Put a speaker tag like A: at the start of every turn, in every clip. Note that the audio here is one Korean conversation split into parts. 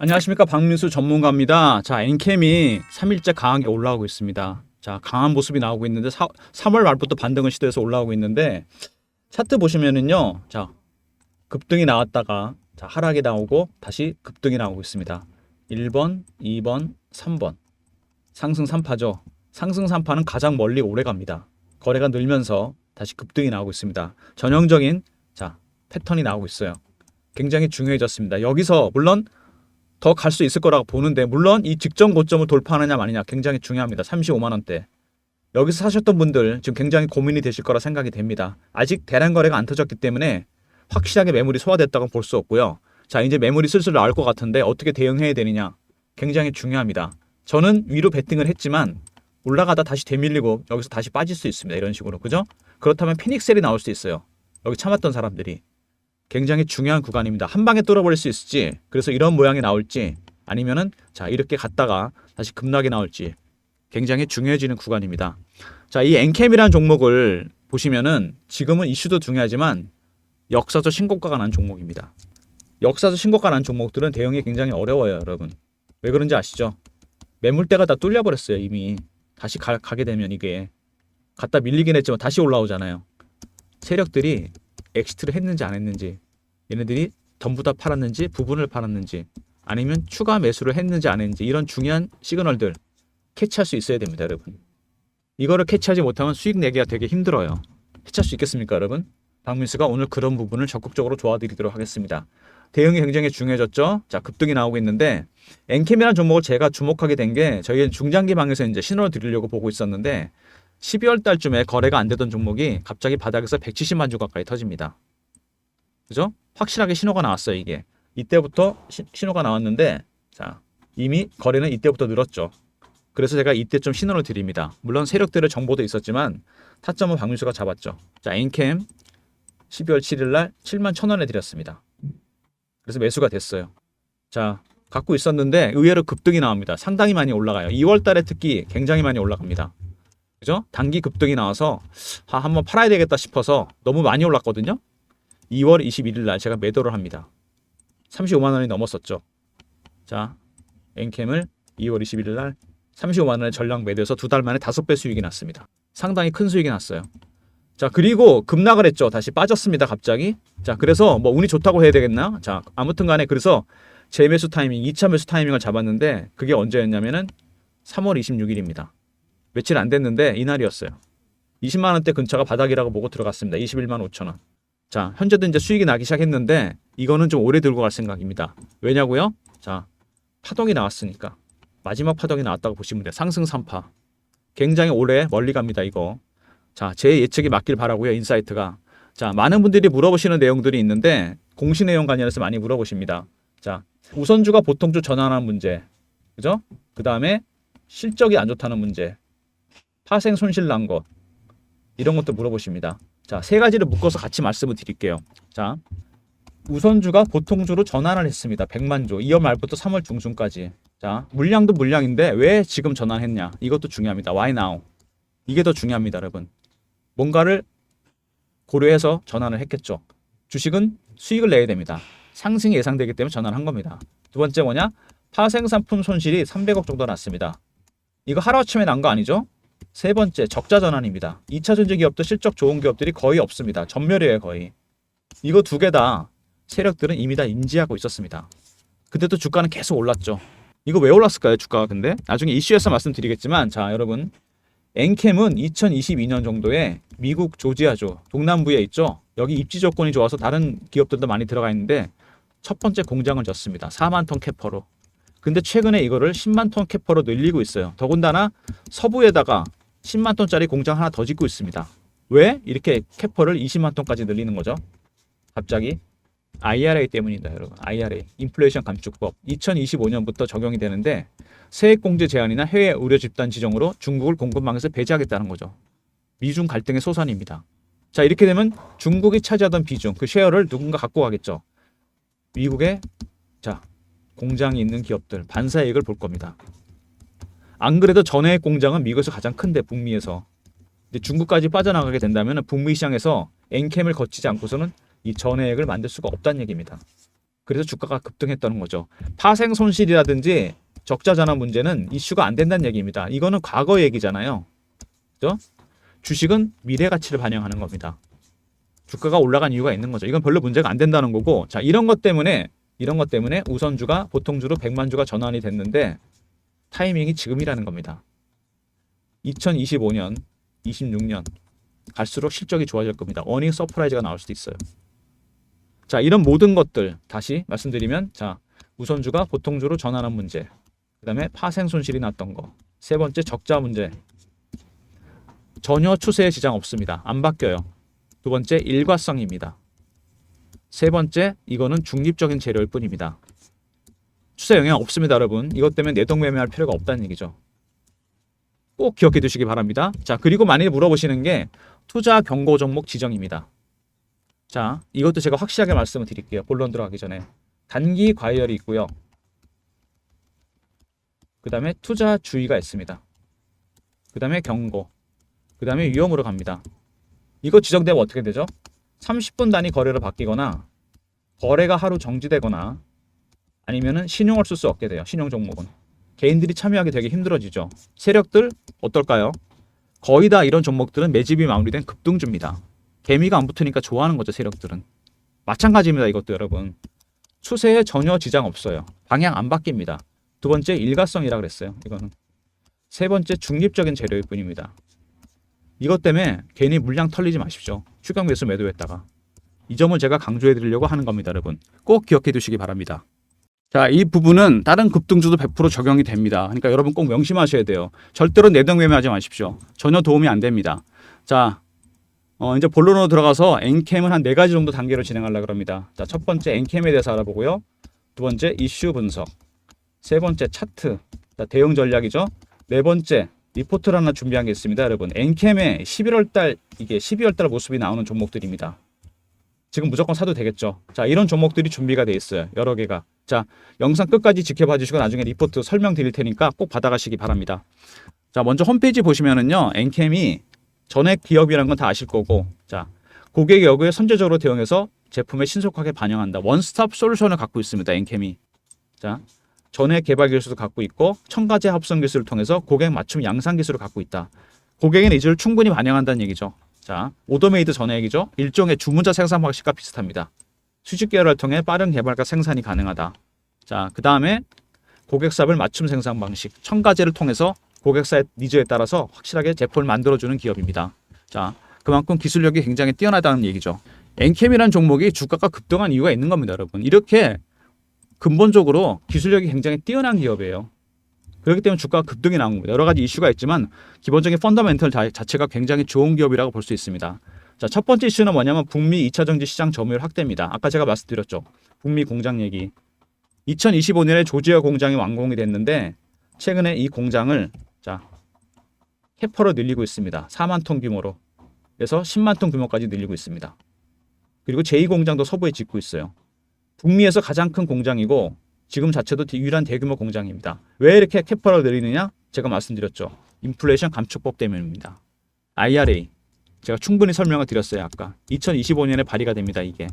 A: 안녕하십니까, 박민수 전문가입니다. 자, 엔캠이 3일째 강하게 올라오고 있습니다. 자, 강한 모습이 나오고 있는데 3월 말부터 반등을 시도해서 올라오고 있는데 차트 보시면은요, 자, 급등이 나왔다가 자, 하락이 나오고 다시 급등이 나오고 있습니다. 1번, 2번, 3번 상승 3파죠. 상승 3파는 가장 멀리 오래 갑니다. 거래가 늘면서 다시 급등이 나오고 있습니다. 전형적인 자, 패턴이 나오고 있어요. 굉장히 중요해졌습니다. 여기서 물론 더 갈 수 있을 거라고 보는데, 물론 이 직전 고점을 돌파하느냐 마느냐 굉장히 중요합니다. 35만 원대. 여기서 사셨던 분들 지금 굉장히 고민이 되실 거라 생각이 됩니다. 아직 대량 거래가 안 터졌기 때문에 확실하게 매물이 소화됐다고 볼 수 없고요. 자, 이제 매물이 슬슬 나올 것 같은데 어떻게 대응해야 되느냐 굉장히 중요합니다. 저는 위로 베팅을 했지만 올라가다 다시 되밀리고 여기서 다시 빠질 수 있습니다. 이런 식으로. 그죠? 그렇다면 피닉셀이 나올 수 있어요. 여기 참았던 사람들이. 굉장히 중요한 구간입니다. 한 방에 뚫어버릴 수 있을지, 그래서 이런 모양이 나올지, 아니면은 자, 이렇게 갔다가 다시 급락이 나올지 굉장히 중요해지는 구간입니다. 자, 이 엔캠이라는 종목을 보시면은 지금은 이슈도 중요하지만 역사적 신고가가 난 종목입니다. 역사적 신고가 난 종목들은 대응이 굉장히 어려워요, 여러분. 왜 그런지 아시죠? 매물대가 다 뚫려버렸어요, 이미. 다시 가게 되면 이게 갔다 밀리긴 했지만 다시 올라오잖아요. 세력들이 엑시트를 했는지 안 했는지, 얘네들이 전부 다 팔았는지 부분을 팔았는지, 아니면 추가 매수를 했는지 안 했는지, 이런 중요한 시그널들 캐치할 수 있어야 됩니다, 여러분. 이거를 캐치하지 못하면 수익 내기가 되게 힘들어요. 캐치할 수 있겠습니까, 여러분? 박민수가 오늘 그런 부분을 적극적으로 도와드리도록 하겠습니다. 대응이 굉장히 중요해졌죠. 자, 급등이 나오고 있는데 엔캠이라는 종목을 제가 주목하게 된 게, 저희는 중장기 방에서 이제 신호를 드리려고 보고 있었는데 12월 달쯤에 거래가 안 되던 종목이 갑자기 바닥에서 170만 주 가까이 터집니다. 그죠? 확실하게 신호가 나왔어요, 이게. 이때부터 신호가 나왔는데, 자, 이미 거래는 이때부터 늘었죠. 그래서 제가 이때 좀 신호를 드립니다. 물론 세력들의 정보도 있었지만 타점은 박민수가 잡았죠. 자, 엔캠 12월 7일 날 7만 1,000원에 드렸습니다. 그래서 매수가 됐어요. 자, 갖고 있었는데 의외로 급등이 나옵니다. 상당히 많이 올라가요. 2월 달에 특히 굉장히 많이 올라갑니다. 그죠? 단기 급등이 나와서 한번 팔아야 되겠다 싶어서 너무 많이 올랐거든요. 2월 21일 날 제가 매도를 합니다. 35만 원이 넘었었죠. 자, 엔캠을 2월 21일 날 35만 원에 전량 매도해서 2달 만에 5배 수익이 났습니다. 상당히 큰 수익이 났어요. 자, 그리고 급락을 했죠. 다시 빠졌습니다, 갑자기. 자, 그래서 뭐 운이 좋다고 해야 되겠나? 자, 아무튼 간에 그래서 재매수 타이밍, 2차 매수 타이밍을 잡았는데 그게 언제였냐면은 3월 26일입니다. 며칠 안 됐는데 이날이었어요. 20만 원대 근처가 바닥이라고 보고 들어갔습니다. 21만 5천 원. 자, 현재도 이제 수익이 나기 시작했는데 이거는 좀 오래 들고 갈 생각입니다. 왜냐고요? 자, 파동이 나왔으니까. 마지막 파동이 나왔다고 보시면 돼요. 상승 3파. 굉장히 오래 멀리 갑니다, 이거. 자, 제 예측이 맞길 바라고요, 인사이트가. 자, 많은 분들이 물어보시는 내용들이 있는데 공시 내용 관련해서 많이 물어보십니다. 자, 우선주가 보통주 전환하는 문제. 그죠? 그 다음에 실적이 안 좋다는 문제. 파생 손실 난 것, 이런 것도 물어보십니다. 자, 세 가지를 묶어서 같이 말씀을 드릴게요. 자, 우선주가 보통주로 전환을 했습니다. 100만 주. 2월 말부터 3월 중순까지. 자, 물량도 물량인데 왜 지금 전환했냐? 이것도 중요합니다. Why now? 이게 더 중요합니다, 여러분. 뭔가를 고려해서 전환을 했겠죠. 주식은 수익을 내야 됩니다. 상승이 예상되기 때문에 전환한 겁니다. 두 번째 뭐냐? 파생 상품 손실이 300억 정도 났습니다. 이거 하루아침에 난 거 아니죠? 세 번째, 적자 전환입니다. 2차 전지 기업도 실적 좋은 기업들이 거의 없습니다. 전멸이에요, 거의. 이거 두 개 다 세력들은 이미 다 인지하고 있었습니다. 근데도 주가는 계속 올랐죠. 이거 왜 올랐을까요, 주가가? 근데 나중에 이슈에서 말씀드리겠지만, 자, 여러분, 엔캠은 2022년 정도에 미국 조지아주 동남부에 있죠. 여기 입지 조건이 좋아서 다른 기업들도 많이 들어가 있는데 첫 번째 공장을 졌습니다. 4만 톤 캐퍼로. 근데 최근에 이거를 10만 톤 캐퍼로 늘리고 있어요. 더군다나 서부에다가 10만 톤짜리 공장 하나 더 짓고 있습니다. 왜 이렇게 캐퍼를 20만 톤까지 늘리는 거죠? 갑자기 IRA 때문이다, 여러분. IRA, 인플레이션 감축법. 2025년부터 적용이 되는데 세액 공제 제한이나 해외 의료 집단 지정으로 중국을 공급망에서 배제하겠다는 거죠. 미중 갈등의 소산입니다. 자, 이렇게 되면 중국이 차지하던 비중, 그 쉐어를 누군가 갖고 가겠죠. 미국의 자, 공장이 있는 기업들 반사이익을 볼 겁니다. 안 그래도 전해액 공장은 미국에서 가장 큰데, 북미에서. 이제 중국까지 빠져나가게 된다면 북미 시장에서 엔캠을 거치지 않고서는 이 전해액을 만들 수가 없다는 얘기입니다. 그래서 주가가 급등했다는 거죠. 파생 손실이라든지 적자 전환 문제는 이슈가 안 된다는 얘기입니다. 이거는 과거 얘기잖아요. 그죠? 주식은 미래 가치를 반영하는 겁니다. 주가가 올라간 이유가 있는 거죠. 이건 별로 문제가 안 된다는 거고, 자, 이런 것 때문에 우선주가 보통주로 100만주가 전환이 됐는데 타이밍이 지금이라는 겁니다. 2025년, 26년 갈수록 실적이 좋아질 겁니다. 어닝 서프라이즈가 나올 수도 있어요. 자, 이런 모든 것들 다시 말씀드리면, 자, 우선주가 보통주로 전환한 문제, 그 다음에 파생 손실이 났던 거, 세 번째 적자 문제, 전혀 추세에 지장 없습니다. 안 바뀌어요. 두 번째 일과성입니다. 세 번째 이거는 중립적인 재료일 뿐입니다. 추세 영향 없습니다, 여러분. 이것 때문에 내동매매할 필요가 없다는 얘기죠. 꼭 기억해 두시기 바랍니다. 자, 그리고 많이 물어보시는 게 투자 경고 종목 지정입니다. 자, 이것도 제가 확실하게 말씀을 드릴게요. 본론 들어가기 전에. 단기 과열이 있고요. 그 다음에 투자 주의가 있습니다. 그 다음에 경고. 그 다음에 위험으로 갑니다. 이거 지정되면 어떻게 되죠? 30분 단위 거래로 바뀌거나 거래가 하루 정지되거나 아니면은 신용을 쓸 수 없게 돼요. 신용 종목은. 개인들이 참여하기 되게 힘들어지죠. 세력들 어떨까요? 거의 다 이런 종목들은 매집이 마무리된 급등주입니다. 개미가 안 붙으니까 좋아하는 거죠, 세력들은. 마찬가지입니다, 이것도 여러분. 추세에 전혀 지장 없어요. 방향 안 바뀝니다. 두 번째 일가성이라 그랬어요. 이거는. 세 번째 중립적인 재료일 뿐입니다. 이것 때문에 괜히 물량 털리지 마십시오. 추경 매수 매도했다가. 이 점을 제가 강조해 드리려고 하는 겁니다, 여러분. 꼭 기억해 두시기 바랍니다. 자, 이 부분은 다른 급등주도 100% 적용이 됩니다. 그러니까 여러분 꼭 명심하셔야 돼요. 절대로 내동매매하지 마십시오. 전혀 도움이 안 됩니다. 자, 이제 본론으로 들어가서 엔캠은 한 4가지 정도 단계로 진행하려고 합니다. 자, 첫 번째 엔캠에 대해서 알아보고요. 두 번째 이슈 분석. 세 번째 차트. 자, 대응 전략이죠. 네 번째 리포트를 하나 준비한 게 있습니다, 여러분. 엔캠의 12월 달 모습이 나오는 종목들입니다. 지금 무조건 사도 되겠죠. 자, 이런 종목들이 준비가 돼 있어요. 여러 개가. 자, 영상 끝까지 지켜봐 주시고 나중에 리포트 설명드릴 테니까 꼭 받아가시기 바랍니다. 자, 먼저 홈페이지 보시면은요. 엔캠이 전액 기업이라는 건 다 아실 거고, 자, 고객 요구에 선제적으로 대응해서 제품에 신속하게 반영한다. 원스톱 솔루션을 갖고 있습니다, 엔캠이. 자, 전액 개발 기술도 갖고 있고 첨가제 합성 기술을 통해서 고객 맞춤 양산 기술을 갖고 있다. 고객의 니즈를 충분히 반영한다는 얘기죠. 자, 오더메이드 전액이죠. 일종의 주문자 생산 방식과 비슷합니다. 수직 계열을 통해 빠른 개발과 생산이 가능하다. 자, 그 다음에 고객사별 맞춤 생산 방식, 첨가제를 통해서 고객사의 니즈에 따라서 확실하게 제품을 만들어주는 기업입니다. 자, 그만큼 기술력이 굉장히 뛰어나다는 얘기죠. 엔캠이라는 종목이 주가가 급등한 이유가 있는 겁니다, 여러분. 이렇게 근본적으로 기술력이 굉장히 뛰어난 기업이에요. 그렇기 때문에 주가가 급등이 나온 겁니다. 여러 가지 이슈가 있지만 기본적인 펀더멘털 자체가 굉장히 좋은 기업이라고 볼 수 있습니다. 자, 첫 번째 이슈는 뭐냐면 북미 2차 정지 시장 점유율 확대입니다. 아까 제가 말씀드렸죠. 북미 공장 얘기. 2025년에 조지아 공장이 완공이 됐는데 최근에 이 공장을 자, 캐퍼로 늘리고 있습니다. 4만 톤 규모로. 그래서 10만 톤 규모까지 늘리고 있습니다. 그리고 제2공장도 서부에 짓고 있어요. 북미에서 가장 큰 공장이고 지금 자체도 유일한 대규모 공장입니다. 왜 이렇게 캐퍼를 늘리느냐? 제가 말씀드렸죠. 인플레이션 감축법 때문입니다. IRA. 제가 충분히 설명을 드렸어요. 아까. 2025년에 발의가 됩니다. 이게.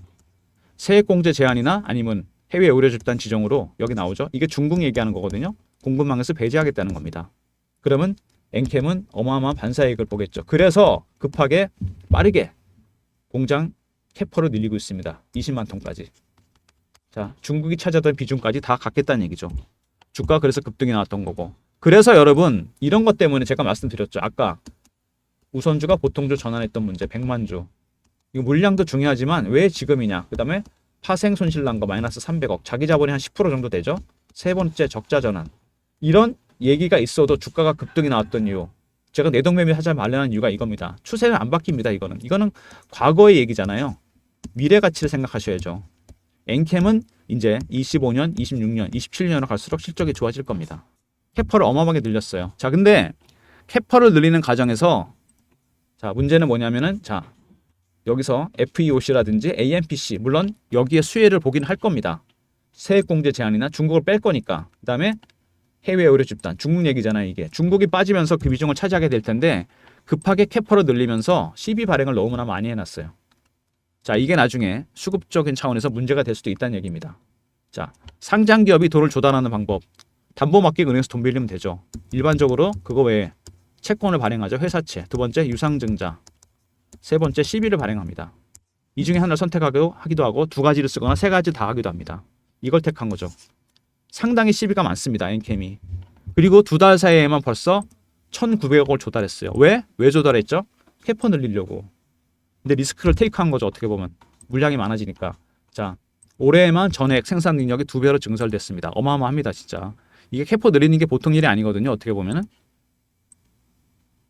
A: 세액공제 제한이나 아니면 해외 의료집단 지정으로 여기 나오죠. 이게 중국 얘기하는 거거든요. 공급망에서 배제하겠다는 겁니다. 그러면 엔캠은 어마어마한 반사이익을 보겠죠. 그래서 급하게 빠르게 공장 캐퍼를 늘리고 있습니다. 20만 톤까지. 자, 중국이 차지하던 비중까지 다 갖겠다는 얘기죠. 주가 그래서 급등이 나왔던 거고. 그래서 여러분 이런 것 때문에 제가 말씀드렸죠. 아까 우선주가 보통주 전환했던 문제 100만주. 이거 물량도 중요하지만 왜 지금이냐. 그 다음에 파생 손실 난 거 마이너스 300억. 자기 자본이 한 10% 정도 되죠. 세 번째 적자 전환. 이런 얘기가 있어도 주가가 급등이 나왔던 이유. 제가 내동매매 하자 말라는 이유가 이겁니다. 추세는 안 바뀝니다. 이거는 과거의 얘기잖아요. 미래 가치를 생각하셔야죠. 엔캠은 이제 25년, 26년, 27년으로 갈수록 실적이 좋아질 겁니다. 캐퍼를 어마어마하게 늘렸어요. 자, 근데 캐퍼를 늘리는 과정에서 자, 문제는 뭐냐면은 자, 여기서 FEOC라든지 AMPC 물론 여기에 수혜를 보긴 할 겁니다. 세액공제 제한이나 중국을 뺄 거니까. 그다음에 해외 의료 집단 중국 얘기잖아요. 이게 중국이 빠지면서 그 비중을 차지하게 될 텐데 급하게 캐퍼를 늘리면서 CB 발행을 너무나 많이 해놨어요. 자, 이게 나중에 수급적인 차원에서 문제가 될 수도 있다는 얘기입니다. 자, 상장 기업이 돈을 조달하는 방법. 담보 맡기 은행에서 돈 빌리면 되죠. 일반적으로 그거 외에 채권을 발행하죠. 회사채. 두 번째 유상증자. 세 번째 시비를 발행합니다. 이 중에 하나를 선택하기도 하고 두 가지를 쓰거나 세 가지 다 하기도 합니다. 이걸 택한 거죠. 상당히 시비가 많습니다. 엔캠이. 그리고 두 달 사이에만 벌써 1,900억을 조달했어요. 왜? 왜 조달했죠? 캐퍼 늘리려고. 근데 리스크를 테이크한 거죠. 어떻게 보면. 물량이 많아지니까. 자, 올해에만 전액 생산 능력이 2배로 증설됐습니다. 어마어마합니다. 진짜. 이게 캐퍼 늘리는 게 보통 일이 아니거든요. 어떻게 보면은.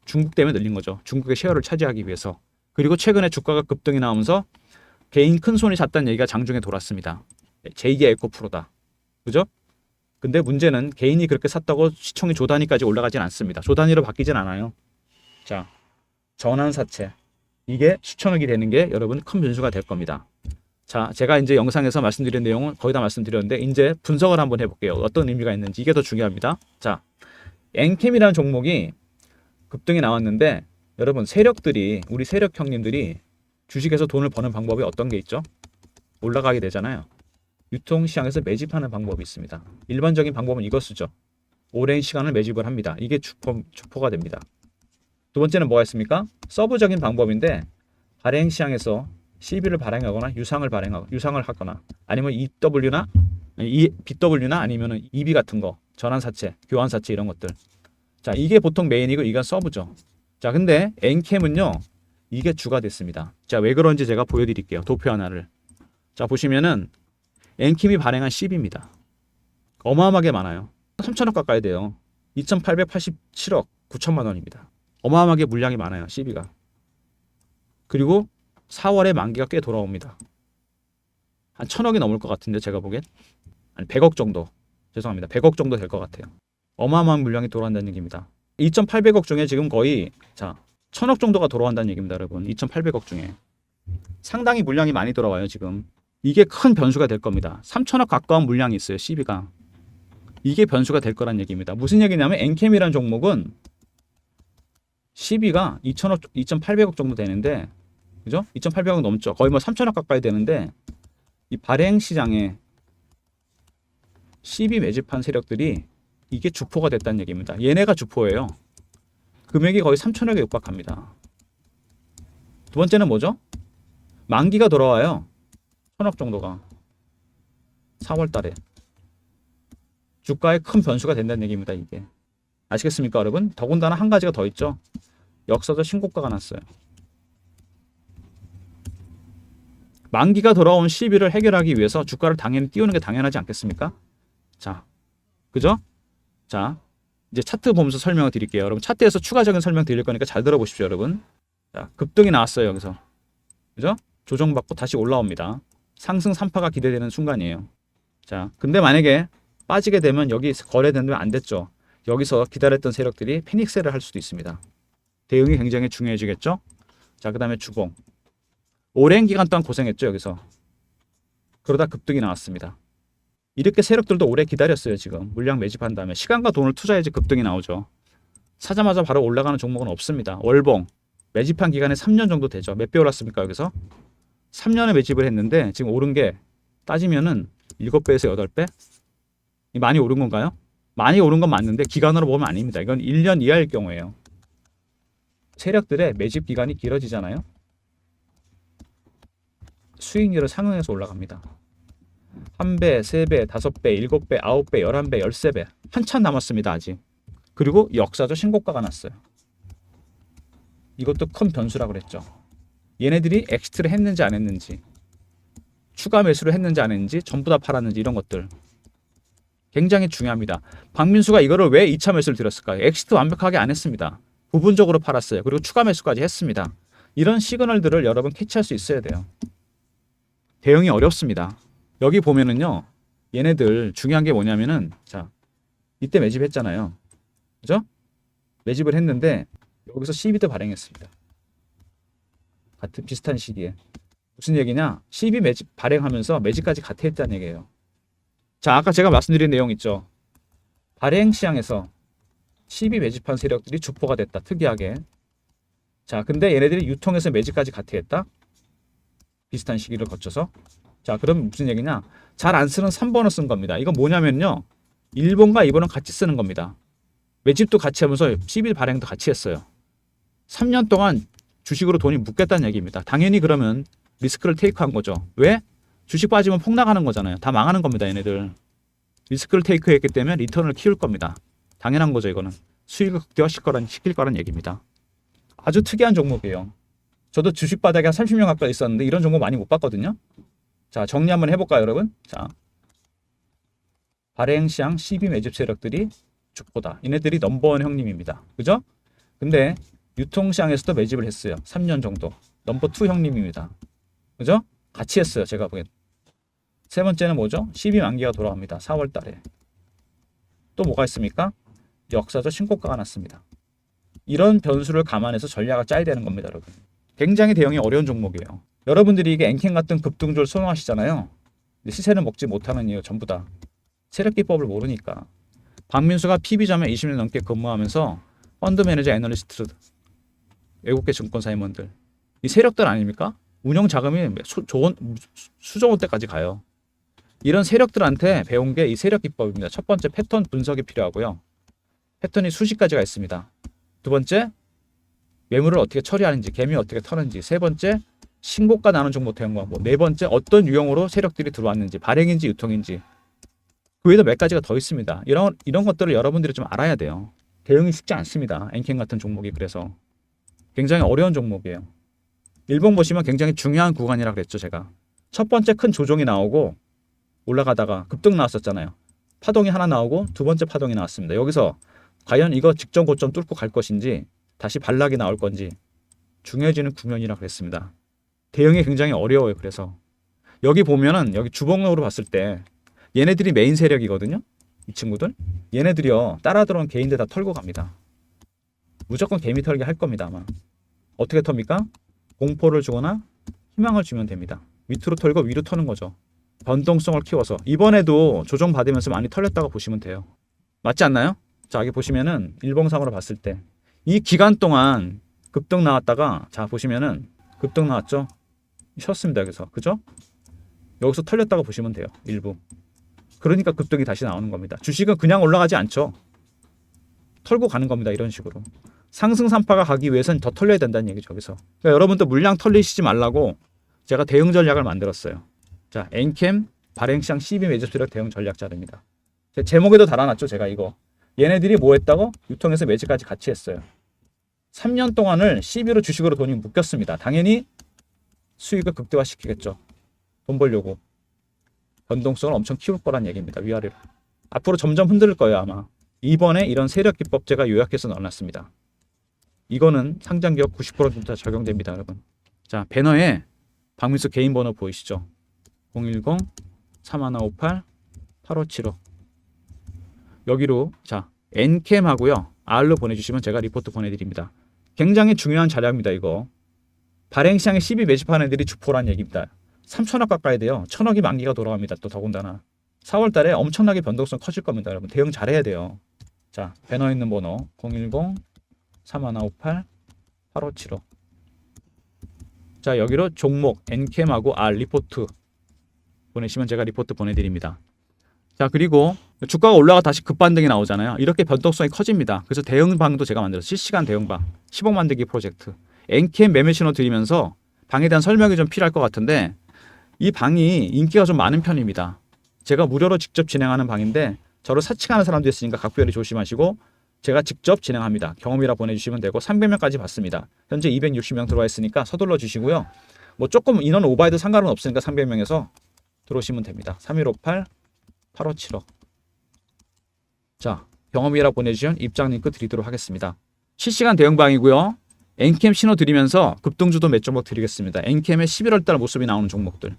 A: 중국 때문에 늘린 거죠. 중국의 쉐어를 차지하기 위해서. 그리고 최근에 주가가 급등이 나오면서 개인 큰 손이 잤다는 얘기가 장중에 돌았습니다. 제2의 에코프로다. 그죠? 근데 문제는 개인이 그렇게 샀다고 시총이 조 단위까지 올라가진 않습니다. 조 단위로 바뀌진 않아요. 자, 전환사채. 이게 수천억이 되는 게 여러분 큰 변수가 될 겁니다. 자, 제가 이제 영상에서 말씀드린 내용은 거의 다 말씀드렸는데 이제 분석을 한번 해볼게요. 어떤 의미가 있는지. 이게 더 중요합니다. 자, 엔캠이라는 종목이 급등이 나왔는데 여러분 세력들이 우리 세력 형님들이 주식에서 돈을 버는 방법이 어떤 게 있죠? 올라가게 되잖아요. 유통시장에서 매집하는 방법이 있습니다. 일반적인 방법은 이것이죠. 오랜 시간을 매집을 합니다. 이게 주포가 됩니다. 두 번째는 뭐가 있습니까? 서브적인 방법인데 발행시장에서 CB를 발행하거나 유상을 하거나 아니면 BW나 아니면 EB 같은 거 전환사채, 교환사채 이런 것들. 자, 이게 보통 메인이고 이건 서브죠. 자, 근데 엔캠은요. 이게 주가 됐습니다. 자, 왜 그런지 제가 보여드릴게요. 도표 하나를. 자, 보시면은 엔캠이 발행한 CB입니다. 어마어마하게 많아요. 3천억 가까이 돼요. 2,887억 9천만 원입니다. 어마어마하게 물량이 많아요. CB가. 그리고 4월에 만기가 꽤 돌아옵니다. 한 1,000억이 넘을 것 같은데 제가 보기엔 한 100억 정도. 죄송합니다. 100억 정도 될 것 같아요. 어마어마한 물량이 돌아온다는 얘기입니다. 2,800억 중에 지금 거의 1,000억 정도가 돌아온다는 얘기입니다. 여러분. 2,800억 중에. 상당히 물량이 많이 돌아와요. 지금. 이게 큰 변수가 될 겁니다. 3,000억 가까운 물량이 있어요. CB가. 이게 변수가 될 거란 얘기입니다. 무슨 얘기냐면 엔캠이라는 종목은 CB가 2,800억 정도 되는데 그죠? 2,800억 넘죠. 거의 뭐 3,000억 가까이 되는데 이 발행 시장에 CB 매집한 세력들이 이게 주포가 됐다는 얘기입니다. 얘네가 주포예요. 금액이 거의 3,000억에 육박합니다. 두 번째는 뭐죠? 만기가 돌아와요. 1,000억 정도가 4월 달에 주가에 큰 변수가 된다는 얘기입니다. 이게 아시겠습니까 여러분? 더군다나 한 가지가 더 있죠. 역사적 신고가가 났어요. 만기가 돌아온 시비를 해결하기 위해서 주가를 당연히 띄우는 게 당연하지 않겠습니까? 자, 그죠? 자, 이제 차트 보면서 설명을 드릴게요. 여러분 차트에서 추가적인 설명 드릴 거니까 잘 들어보십시오, 여러분. 자, 급등이 나왔어요, 여기서. 그죠? 조정받고 다시 올라옵니다. 상승 3파가 기대되는 순간이에요. 자, 근데 만약에 빠지게 되면 여기 거래되면 안 됐죠. 여기서 기다렸던 세력들이 패닉셀을 할 수도 있습니다. 대응이 굉장히 중요해지겠죠? 자, 그 다음에 주봉. 오랜 기간 동안 고생했죠, 여기서. 그러다 급등이 나왔습니다. 이렇게 세력들도 오래 기다렸어요, 지금. 물량 매집한 다음에. 시간과 돈을 투자해야지 급등이 나오죠. 사자마자 바로 올라가는 종목은 없습니다. 월봉. 매집한 기간에 3년 정도 되죠. 몇 배 올랐습니까, 여기서? 3년에 매집을 했는데 지금 오른 게 따지면은 7배에서 8배? 많이 오른 건가요? 많이 오른 건 맞는데 기간으로 보면 아닙니다. 이건 1년 이하일 경우에요. 세력들의 매집 기간이 길어지잖아요. 수익률을 상향해서 올라갑니다. 1배, 3배, 5배, 7배, 9배, 11배, 13배. 한참 남았습니다. 아직. 그리고 역사적 신고가가 났어요. 이것도 큰 변수라고 그랬죠. 얘네들이 엑시트를 했는지 안 했는지, 추가 매수를 했는지 안 했는지, 전부 다 팔았는지 이런 것들 굉장히 중요합니다. 박민수가 이거를 왜 2차 매수를 들었을까요? 엑시트 완벽하게 안 했습니다. 부분적으로 팔았어요. 그리고 추가 매수까지 했습니다. 이런 시그널들을 여러분 캐치할 수 있어야 돼요. 대응이 어렵습니다. 여기 보면은요, 얘네들 중요한 게 뭐냐면은, 자, 이때 매집했잖아요. 그죠? 매집을 했는데 여기서 CB도 발행했습니다. 같은 비슷한 시기에. 무슨 얘기냐? CB 매집 발행하면서 매집까지 같이 했다는 얘기예요. 자, 아까 제가 말씀드린 내용 있죠. 발행 시장에서 CB 매집한 세력들이 주포가 됐다. 특이하게. 자, 근데 얘네들이 유통에서 매집까지 같이 했다. 비슷한 시기를 거쳐서. 자, 그럼 무슨 얘기냐? 잘 안 쓰는 3번을 쓴 겁니다. 이건 뭐냐면요. 1번과 2번은 같이 쓰는 겁니다. 매집도 같이 하면서 12 발행도 같이 했어요. 3년 동안 주식으로 돈이 묶였다는 얘기입니다. 당연히 그러면 리스크를 테이크한 거죠. 왜? 주식 빠지면 폭락하는 거잖아요. 다 망하는 겁니다. 얘네들. 리스크를 테이크했기 때문에 리턴을 키울 겁니다. 당연한 거죠. 이거는. 수익을 극대화시킬 거란 얘기입니다. 아주 특이한 종목이에요. 저도 주식 바닥에 한 30년 가까이 있었는데 이런 종목 많이 못 봤거든요. 자, 정리 한번 해볼까요, 여러분? 자, 발행시장 12 매집 세력들이 죽보다. 얘네들이 넘버원 형님입니다. 그죠? 근데 유통시장에서도 매집을 했어요. 3년 정도. 넘버 2 형님입니다. 그죠? 같이 했어요. 제가 보기엔. 세 번째는 뭐죠? 12 만기가 돌아옵니다. 4월 달에. 또 뭐가 있습니까? 역사적 신고가가 났습니다. 이런 변수를 감안해서 전략을 짜야 되는 겁니다, 여러분. 굉장히 대응이 어려운 종목이에요. 여러분들이 이게 엔캠 같은 급등주를 선호하시잖아요. 시세는 먹지 못하는 이유 전부 다 세력기법을 모르니까. 박민수가 PB점에 20년 넘게 근무하면서 펀드 매니저 애널리스트 외국계 증권사 임원들 이 세력들 아닙니까? 운영 자금이 수조 원대까지 가요. 이런 세력들한테 배운 게 이 세력기법입니다. 첫 번째 패턴 분석이 필요하고요. 패턴이 수십 가지가 있습니다. 두 번째 매물을 어떻게 처리하는지, 개미 어떻게 터는지. 세 번째 신고가 나는 종목 대응 방법. 네 번째 어떤 유형으로 세력들이 들어왔는지, 발행인지 유통인지. 그 외에도 몇 가지가 더 있습니다. 이런 것들을 여러분들이 좀 알아야 돼요. 대응이 쉽지 않습니다. 엔캠 같은 종목이. 그래서 굉장히 어려운 종목이에요. 일봉 보시면 굉장히 중요한 구간이라고 그랬죠. 제가 첫 번째 큰 조정이 나오고 올라가다가 급등 나왔었잖아요. 파동이 하나 나오고 두 번째 파동이 나왔습니다. 여기서 과연 이거 직전 고점 뚫고 갈 것인지 다시 반락이 나올 건지 중요해지는 국면이라고 그랬습니다. 대응이 굉장히 어려워요. 그래서 여기 보면은 여기 주봉으로 봤을 때 얘네들이 메인 세력이거든요. 이 친구들. 얘네들이요. 따라 들어온 개인들 다 털고 갑니다. 무조건 개미 털기 할 겁니다. 아마. 어떻게 텁니까? 공포를 주거나 희망을 주면 됩니다. 밑으로 털고 위로 터는 거죠. 변동성을 키워서. 이번에도 조정 받으면서 많이 털렸다고 보시면 돼요. 맞지 않나요? 자, 여기 보시면은 일봉상으로 봤을 때 이 기간 동안 급등 나왔다가 자 보시면은 급등 나왔죠. 쉬었습니다. 여기서. 그죠? 여기서 털렸다고 보시면 돼요. 일부. 그러니까 급등이 다시 나오는 겁니다. 주식은 그냥 올라가지 않죠. 털고 가는 겁니다. 이런 식으로. 상승 산파가 가기 위해서는 더 털려야 된다는 얘기죠. 여기서. 그러니까 여러분도 물량 털리시지 말라고 제가 대응 전략을 만들었어요. 자, 엔캠 발행시장 12 매집 세력 대응 전략자입니다. 제목에도 달아놨죠. 제가 이거. 얘네들이 뭐 했다고? 유통에서 매집까지 같이 했어요. 3년 동안을 12로 주식으로 돈이 묶였습니다. 당연히 수익을 극대화시키겠죠. 돈 벌려고. 변동성을 엄청 키울 거란 얘기입니다. 위아래로. 앞으로 점점 흔들 거예요. 아마. 이번에 이런 세력기법 제가 요약해서 넣어놨습니다. 이거는 상장기업 90% 정도 다 적용됩니다. 여러분. 자, 배너에 박민수 개인 번호 보이시죠? 010-3158-8575 여기로 자 엔캠하고요. R로 보내주시면 제가 리포트 보내드립니다. 굉장히 중요한 자료입니다. 이거. 발행시장에 12 매집하는 애들이 주포란 얘기입니다. 3천억 가까이 돼요. 1,000억이 만기가 돌아갑니다. 또 더군다나 4월 달에 엄청나게 변동성 커질 겁니다. 여러분 대응 잘해야 돼요. 자, 배너 있는 번호 010-3158-8575 자, 여기로 종목 엔캠하고 R 리포트 보내시면 제가 리포트 보내드립니다. 자, 그리고 주가가 올라가 다시 급반등이 나오잖아요. 이렇게 변동성이 커집니다. 그래서 대응방도 제가 만들어서 실시간 대응방 10억 만들기 프로젝트 엔캠 매매 신호 드리면서 방에 대한 설명이 좀 필요할 것 같은데 이 방이 인기가 좀 많은 편입니다. 제가 무료로 직접 진행하는 방인데 저를 사칭하는 사람도 있으니까 각별히 조심하시고 제가 직접 진행합니다. 경험이라 보내주시면 되고 300명까지 받습니다. 현재 260명 들어와 있으니까 서둘러 주시고요. 뭐 조금 인원 오버해도 상관은 없으니까 300명에서 들어오시면 됩니다. 3158-8575 자, 경험이라 보내주시면 입장 링크 드리도록 하겠습니다. 실시간 대응방이고요. 엔캠 신호 드리면서 급등주도 몇 종목 드리겠습니다. 엔캠의 11월달 모습이 나오는 종목들.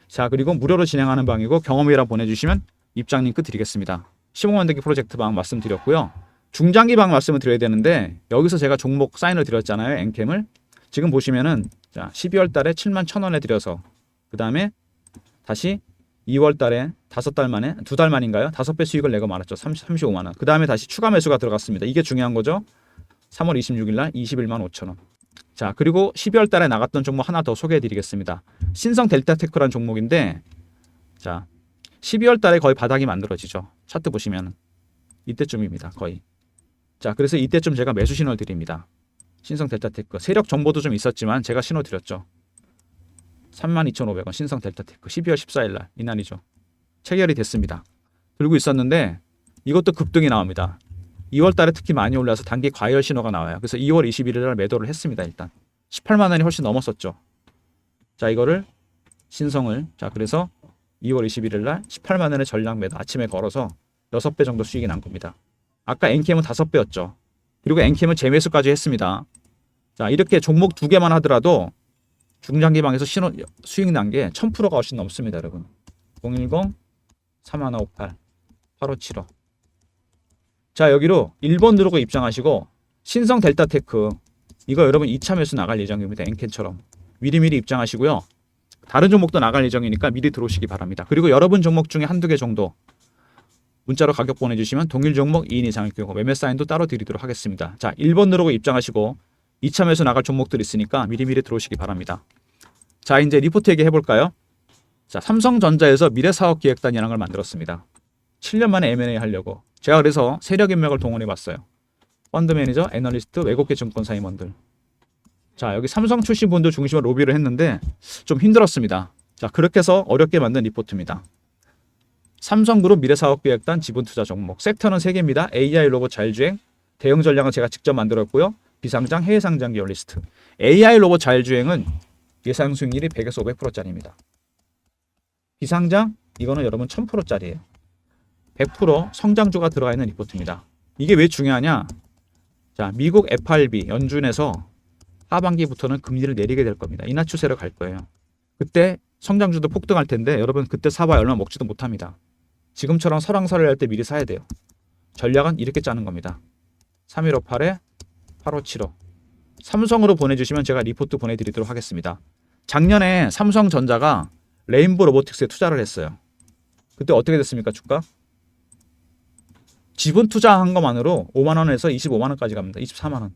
A: 자, 그리고 무료로 진행하는 방이고 경험이라 보내주시면 입장 링크 드리겠습니다. 15만 만들기 프로젝트 방 말씀드렸고요. 중장기 방 말씀을 드려야 되는데 여기서 제가 종목 사인을 드렸잖아요. 엔캠을. 지금 보시면은 자, 12월 달에 7만 1,000원에 드려서 그 다음에 다시 2월 달에 5달 만에 2달 만인가요? 5배 수익을 내고 말았죠. 35만 원. 그 다음에 다시 추가 매수가 들어갔습니다. 이게 중요한 거죠. 3월 26일 날 21만 5천 원. 자, 그리고 12월 달에 나갔던 종목 하나 더 소개해 드리겠습니다. 신성 델타테크라는 종목인데, 자, 12월 달에 거의 바닥이 만들어지죠. 차트 보시면 이때쯤입니다. 거의. 자, 그래서 이때쯤 제가 매수 신호를 드립니다. 신성 델타테크. 세력 정보도 좀 있었지만 제가 신호 드렸죠. 32,500원 신성 델타테크 12월 14일 날 이날이죠. 체결이 됐습니다. 들고 있었는데 이것도 급등이 나옵니다. 2월 달에 특히 많이 올라서 단기 과열 신호가 나와요. 그래서 2월 21일 날 매도를 했습니다. 일단 18만 원이 훨씬 넘었었죠. 자, 이거를 신성을 자, 그래서 2월 21일 날 18만 원의 전량 매도 아침에 걸어서 6배 정도 수익이 난 겁니다. 아까 엔캠은 5배였죠. 그리고 엔캠은 재매수까지 했습니다. 자, 이렇게 종목 2개만 하더라도 중장기방에서 신호 수익 난 게 1000%가 훨씬 넘습니다, 여러분. 010-3158-8575. 자, 여기로 1번 누르고 입장하시고 신성 델타테크 이거 여러분 2차 매수 나갈 예정입니다. 엔캔처럼 미리미리 입장하시고요. 다른 종목도 나갈 예정이니까 미리 들어오시기 바랍니다. 그리고 여러분 종목 중에 한두 개 정도 문자로 가격 보내주시면 동일 종목 2인 이상일 경우 매매 사인도 따로 드리도록 하겠습니다. 자, 1번 누르고 입장하시고 2차 매수 나갈 종목들 있으니까 미리미리 들어오시기 바랍니다. 자, 이제 리포트 얘기 해볼까요? 자, 삼성전자에서 미래사업기획단이라는 걸 만들었습니다. 7년 만에 M&A 하려고. 제가 그래서 세력 인맥을 동원해 봤어요. 펀드 매니저, 애널리스트, 외국계 증권사 임원들. 자, 여기 삼성 출신 분들 중심으로 로비를 했는데 좀 힘들었습니다. 자, 그렇게 해서 어렵게 만든 리포트입니다. 삼성그룹 미래사업기획단 지분투자 종목. 섹터는 3개입니다. AI 로봇 자율주행. 대응 전략은 제가 직접 만들었고요. 비상장, 해외상장 기업 리스트. AI 로봇 자율주행은 예상 수익률이 100에서 500%짜리입니다. 비상장, 이거는 여러분 1000%짜리예요. 100% 성장주가 들어가 있는 리포트입니다. 이게 왜 중요하냐? 자, 미국 FRB 연준에서 하반기부터는 금리를 내리게 될 겁니다. 인하 추세로 갈 거예요. 그때 성장주도 폭등할 텐데 여러분 그때 사봐야 얼마 먹지도 못합니다. 지금처럼 설왕설래할 때 미리 사야 돼요. 전략은 이렇게 짜는 겁니다. 3158-8575 삼성으로 보내주시면 제가 리포트 보내드리도록 하겠습니다. 작년에 삼성전자가 레인보 로보틱스에 투자를 했어요. 그때 어떻게 됐습니까? 주가? 지분 투자한 것만으로 5만 원에서 25만 원까지 갑니다. 24만 원.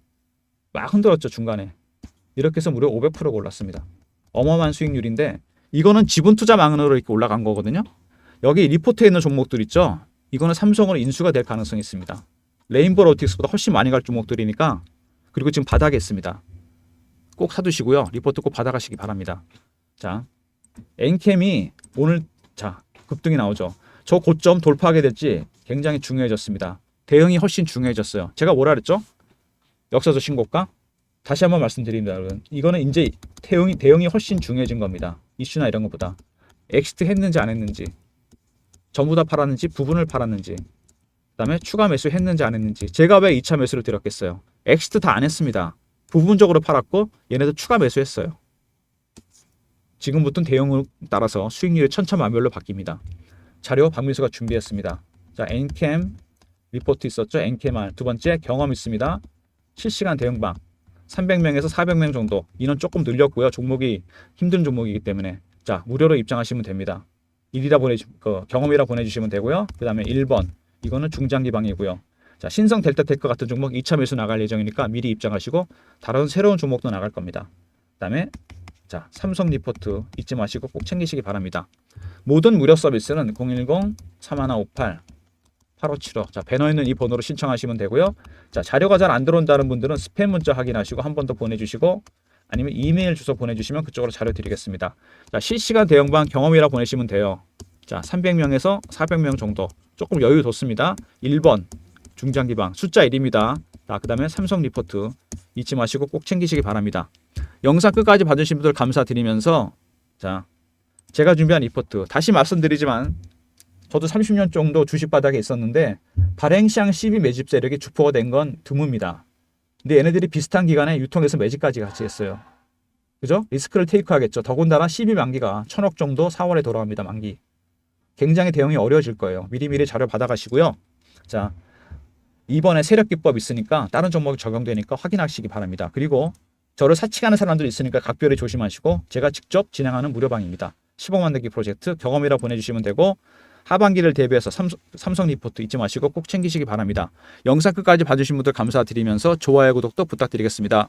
A: 막 흔들었죠, 중간에. 이렇게 해서 무려 500%가 올랐습니다. 어마어마한 수익률인데 이거는 지분 투자만으로 이렇게 올라간 거거든요. 여기 리포트에 있는 종목들 있죠. 이거는 삼성으로 인수가 될 가능성이 있습니다. 레인보 로보틱스보다 훨씬 많이 갈 종목들이니까. 그리고 지금 바닥에 있습니다. 꼭 사두시고요. 리포트 꼭 받아가시기 바랍니다. 자, 엔캠이 오늘 자 급등이 나오죠. 저 고점 돌파하게 될지 굉장히 중요해졌습니다. 대응이 훨씬 중요해졌어요. 제가 뭐라 그랬죠? 역사적 신고가? 다시 한번 말씀드립니다, 여러분. 이거는 이제 대응이 훨씬 중요해진 겁니다. 이슈나 이런 것보다. 엑시트 했는지 안 했는지, 전부 다 팔았는지, 부분을 팔았는지, 그다음에 추가 매수 했는지 안 했는지. 제가 왜 2차 매수를 드렸겠어요? 엑시트 다 안 했습니다. 부분적으로 팔았고 얘네도 추가 매수했어요. 지금부터는 대응을 따라서 수익률이 천차만별로 바뀝니다. 자료 박민수가 준비했습니다. 자, 엔캠 리포트 있었죠? 엔캠R. 두 번째 경험 있습니다. 실시간 대응방 300명에서 400명 정도. 인원 조금 늘렸고요. 종목이 힘든 종목이기 때문에 자, 무료로 입장하시면 됩니다. 1이라 경험이라 보내주시면 되고요. 그 다음에 1번 이거는 중장기방이고요. 자, 신성 델타테크 같은 종목 2차 매수 나갈 예정이니까 미리 입장하시고 다른 새로운 종목도 나갈 겁니다. 그 다음에 자, 삼성 리포트 잊지 마시고 꼭 챙기시기 바랍니다. 모든 무료 서비스는 010-3158-8575 자, 배너에 있는 이 번호로 신청하시면 되고요. 자, 자료가 잘 안 들어온다는 분들은 스팸 문자 확인하시고 한 번 더 보내주시고 아니면 이메일 주소 보내주시면 그쪽으로 자료 드리겠습니다. 자, 실시간 대응방 경험이라 보내시면 돼요. 자, 300명에서 400명 정도 조금 여유 뒀습니다. 1번 중장기방 숫자 1입니다. 자, 그 다음에 삼성 리포트 잊지 마시고 꼭 챙기시기 바랍니다. 영상 끝까지 봐주신 분들 감사드리면서 자, 제가 준비한 리포트 다시 말씀드리지만 저도 30년 정도 주식 바닥에 있었는데 발행시장 12 매집 세력이 주포가 된 건 드뭅니다. 근데 얘네들이 비슷한 기간에 유통해서 매집까지 같이 했어요. 그죠? 리스크를 테이크하겠죠. 더군다나 12 만기가 1000억 정도 4월에 돌아옵니다. 만기. 굉장히 대응이 어려워질 거예요. 미리미리 자료 받아가시고요. 자, 이번에 세력기법 있으니까 다른 종목이 적용되니까 확인하시기 바랍니다. 그리고 저를 사칭하는 사람들 있으니까 각별히 조심하시고 제가 직접 진행하는 무료방입니다. 15만 대기 프로젝트 경험이라 보내주시면 되고 하반기를 대비해서 삼성 리포트 잊지 마시고 꼭 챙기시기 바랍니다. 영상 끝까지 봐주신 분들 감사드리면서 좋아요, 구독도 부탁드리겠습니다.